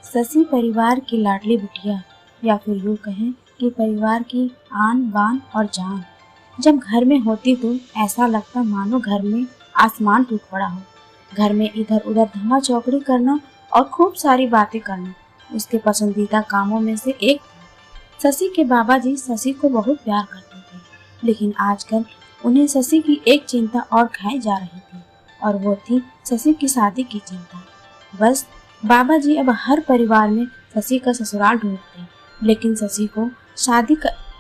शशि परिवार की लाडली बिटिया, या फिर यूँ कहें कि परिवार की आन बान और जान। जब घर में होती तो ऐसा लगता मानो घर में आसमान टूट पड़ा हो। घर में इधर उधर धमा चौकड़ी करना और खूब सारी बातें करना उसके पसंदीदा कामों में से एक था। शशि के बाबा जी शशि को बहुत प्यार करते थे, लेकिन आजकल उन्हें शशि की एक चिंता और खाई जा रही थी, और वो थी शशि की शादी की चिंता। बस बाबा जी अब हर परिवार में शशि का ससुराल ढूंढते, लेकिन शशि को शादी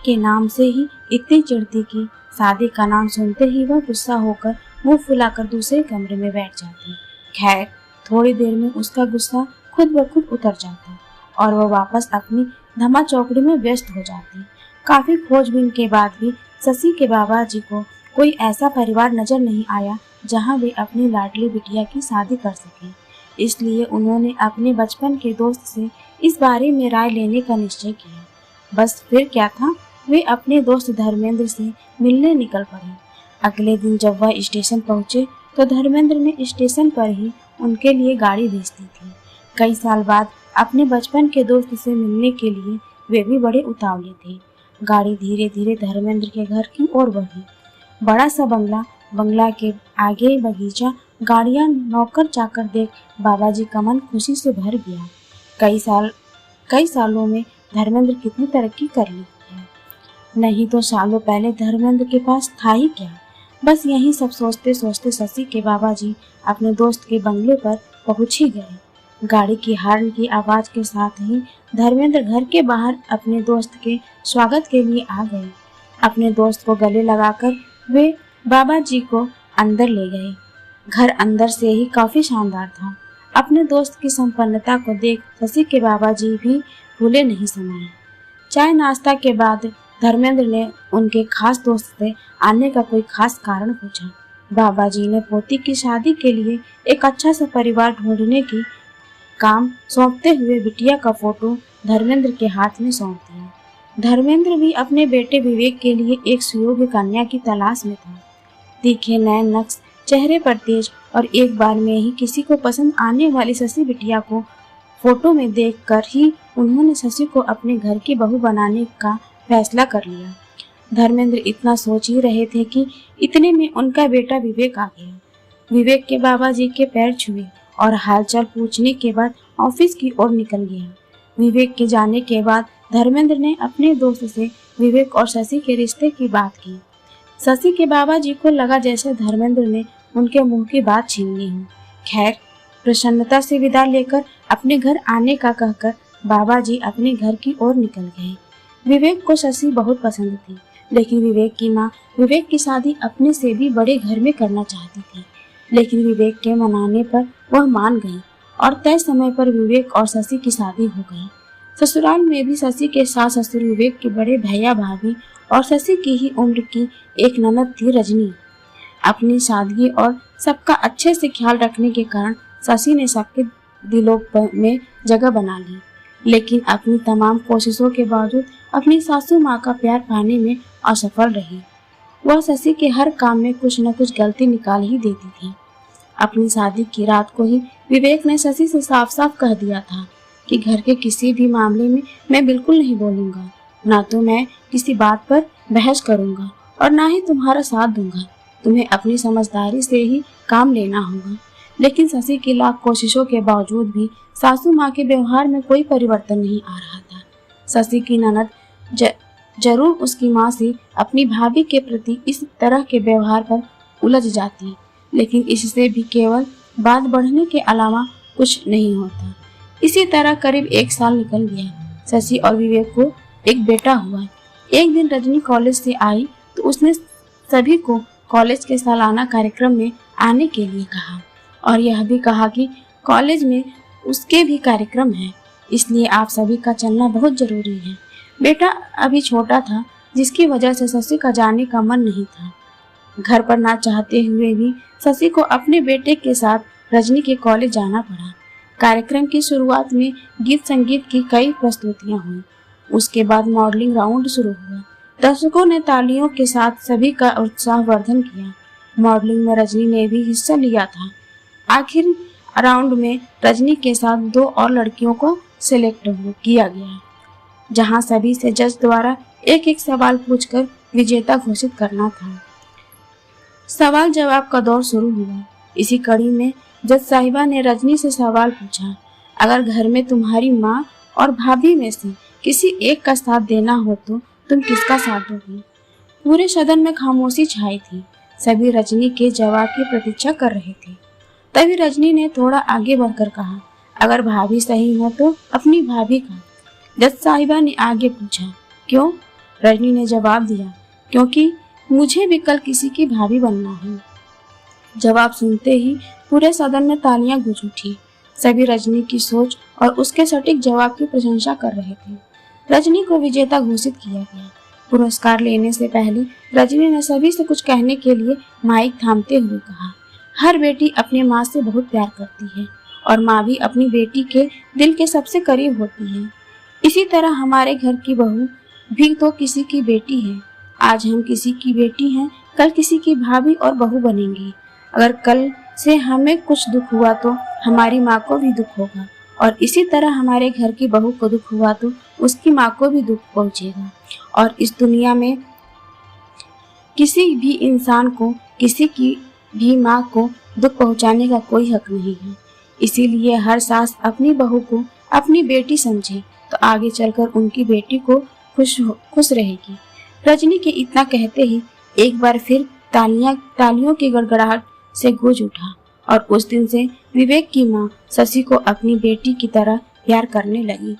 के नाम से ही इतनी चिढ़ती कि शादी का नाम सुनते ही वह गुस्सा होकर मुंह फुलाकर दूसरे कमरे में बैठ जाती। खैर, थोड़ी देर में उसका गुस्सा खुद ब खुद उतर जाता और वह वापस अपनी धमा चौकड़ी में व्यस्त हो जाती। काफी खोजबीन के बाद भी शशि के बाबा जी को कोई ऐसा परिवार नजर नहीं आया जहां वे अपनी लाडली बिटिया की शादी कर सके। इसलिए उन्होंने अपने बचपन के दोस्त से इस बारे में राय लेने का निश्चय किया। बस फिर क्या था, वे अपने दोस्त धर्मेंद्र से मिलने निकल पड़े। अगले दिन जब वह स्टेशन पहुंचे तो धर्मेंद्र ने स्टेशन पर ही उनके लिए गाड़ी भेज दी थी। कई साल बाद अपने बचपन के दोस्त से मिलने के लिए वे भी बड़े उतावले थे। गाड़ी धीरे धीरे धर्मेंद्र के घर की ओर बढ़ी। बड़ा सा बंगला के आगे बगीचा, गाड़ियां, नौकर चाकर देख बाबाजी का मन खुशी से भर गया। कई सालों में धर्मेंद्र कितनी तरक्की कर ली है। नहीं तो सालों पहले धर्मेंद्र के पास था ही क्या। बस यही सब सोचते सोचते शशि के बाबाजी अपने दोस्त के बंगले पर पहुंच ही गए। गाड़ी की हॉर्न की आवाज के साथ ही धर्मेंद्र घर के बाहर अपने दोस्त के स्वागत के लिए आ गए। अपने दोस्त को गले लगाकर वे बाबा जी को अंदर ले गए। घर अंदर से ही काफी शानदार था। अपने दोस्त की संपन्नता को देख शशि के बाबा जी भी भूले नहीं समाये। चाय नाश्ता के बाद धर्मेंद्र ने उनके खास दोस्त से आने का कोई खास कारण पूछा। बाबा जी ने पोती की शादी के लिए एक अच्छा सा परिवार ढूंढने की काम सौंपते हुए बिटिया का फोटो धर्मेंद्र के हाथ में सौंप दिया। धर्मेंद्र भी अपने बेटे विवेक के लिए एक सुयोग्य कन्या की तलाश में था। तीखे नयन नक्श, चेहरे पर तेज और एक बार में ही किसी को पसंद आने वाली शशि बिटिया को फोटो में देखकर ही उन्होंने शशि को अपने घर की बहू बनाने का फैसला कर लिया। धर्मेंद्र इतना सोच ही रहे थे कि इतने में उनका बेटा विवेक आ गया। विवेक के बाबा जी के पैर छुए और हालचाल पूछने के बाद ऑफिस की ओर निकल गया। विवेक के जाने के बाद धर्मेंद्र ने अपने दोस्त से विवेक और शशि के रिश्ते की बात की। शशि के बाबा जी को लगा जैसे धर्मेंद्र ने उनके मुंह की बात छीन ली हो। खैर, प्रसन्नता से विदा लेकर अपने घर आने का कहकर बाबा जी अपने घर की ओर निकल गए। विवेक को शशि बहुत पसंद थी, लेकिन विवेक की माँ विवेक की शादी अपने से भी बड़े घर में करना चाहती थी। लेकिन विवेक के मनाने पर वह मान गई और तय समय पर विवेक और शशि की शादी हो गई। ससुराल में भी शशि के सास ससुर विवेक के बड़े भैया भाभी और शशि की ही उम्र की एक ननद थी रजनी। अपनी सादगी और सबका अच्छे से ख्याल रखने के कारण शशि ने सबके दिलों में जगह बना ली, लेकिन अपनी तमाम कोशिशों के बावजूद अपनी सासू माँ का प्यार पाने में असफल रही। वह शशि के हर काम में कुछ न कुछ गलती निकाल ही देती थी। अपनी शादी की रात को ही विवेक ने शशि से साफ साफ कह दिया था कि घर के किसी भी मामले में मैं बिल्कुल नहीं बोलूंगा, ना तो मैं किसी बात पर बहस करूंगा और ना ही तुम्हारा साथ दूंगा। तुम्हें अपनी समझदारी से ही काम लेना होगा। लेकिन शशि की लाख कोशिशों के बावजूद भी सासू माँ के व्यवहार में कोई परिवर्तन नहीं आ रहा था। शशि की ननद जरूर उसकी माँ से अपनी भाभी के प्रति इस तरह के व्यवहार पर उलझ जाती, लेकिन इससे भी केवल बात बढ़ने के अलावा कुछ नहीं होता। इसी तरह करीब 1 साल निकल गया। शशि और विवेक को एक बेटा हुआ। एक दिन रजनी कॉलेज से आई तो उसने सभी को कॉलेज के सालाना कार्यक्रम में आने के लिए कहा और यह भी कहा कि कॉलेज में उसके भी कार्यक्रम हैं, इसलिए आप सभी का चलना बहुत जरूरी है। बेटा अभी छोटा था, जिसकी वजह से शशि का जाने का मन नहीं था। घर पर ना चाहते हुए भी शशि को अपने बेटे के साथ रजनी के कॉलेज जाना पड़ा। कार्यक्रम की शुरुआत में गीत संगीत की कई प्रस्तुतियां हुई। उसके बाद मॉडलिंग राउंड शुरू हुआ। दर्शकों ने तालियों के साथ सभी का उत्साहवर्धन किया। मॉडलिंग में रजनी ने भी हिस्सा लिया था। आखिर राउंड में रजनी के साथ 2 और लड़कियों को सिलेक्ट किया गया, जहां सभी से जज द्वारा एक एक सवाल पूछकर विजेता घोषित करना था। सवाल जवाब का दौर शुरू हुआ। इसी कड़ी में जज साहिबा ने रजनी से सवाल पूछा, अगर घर में तुम्हारी माँ और भाभी में से किसी एक का साथ देना हो तो तुम किसका साथ दोगी? पूरे सदन में खामोशी छाई थी। सभी रजनी के जवाब की प्रतीक्षा कर रहे थे। तभी रजनी ने थोड़ा आगे बढ़कर कहा, अगर भाभी सही हो तो अपनी भाभी का। जज साहिबा ने आगे पूछा, क्यों? रजनी ने जवाब दिया, क्योंकि मुझे भी कल किसी की भाभी बनना है। जवाब सुनते ही पूरे सदन में तालियां गूंज उठी। सभी रजनी की सोच और उसके सटीक जवाब की प्रशंसा कर रहे थे। रजनी को विजेता घोषित किया गया। पुरस्कार लेने से पहले रजनी ने सभी से कुछ कहने के लिए माइक थामते हुए कहा, हर बेटी अपनी माँ से बहुत प्यार करती है और माँ भी अपनी बेटी के दिल के सबसे करीब होती है। इसी तरह हमारे घर की बहू भी तो किसी की बेटी है। आज हम किसी की बेटी हैं, कल किसी की भाभी और बहू बनेंगी। अगर कल से हमें कुछ दुख हुआ तो हमारी माँ को भी दुख होगा, और इसी तरह हमारे घर की बहू को दुख हुआ तो उसकी माँ को भी दुख पहुँचेगा। और इस दुनिया में किसी भी इंसान को किसी की भी माँ को दुख पहुँचाने का कोई हक नहीं है। इसीलिए हर सास अपनी बहू को अपनी बेटी समझे तो आगे चलकर उनकी बेटी को खुश रहेगी। रजनी के इतना कहते ही एक बार फिर तालियों की गड़गड़ाहट से गूंज उठा और उस दिन से विवेक की माँ शशि को अपनी बेटी की तरह प्यार करने लगी।